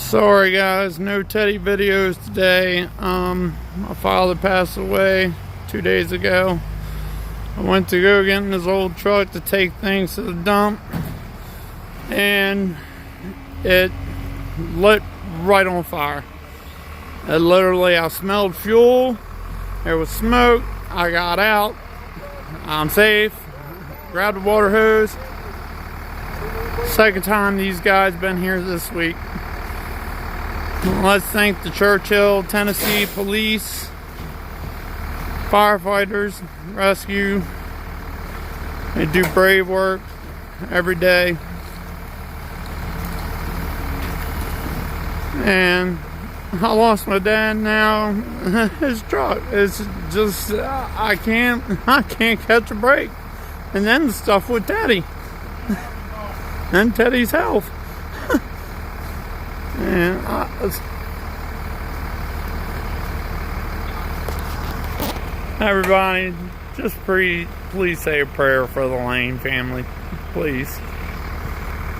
Sorry guys, no Teddy videos today. My father passed away 2 days ago. I went to go get in his old truck to take things to the dump, and it lit right on fire. I smelled fuel, there was smoke, I got out, I'm safe, grabbed the water hose. Second time these guys been here this week. Let's thank the Churchill, Tennessee police, firefighters, rescue. They do brave work every day. And I lost my dad now. His truck is just, I can't catch a break. And then the stuff with Teddy. And Teddy's health. And everybody, just please say a prayer for the Lane family, please.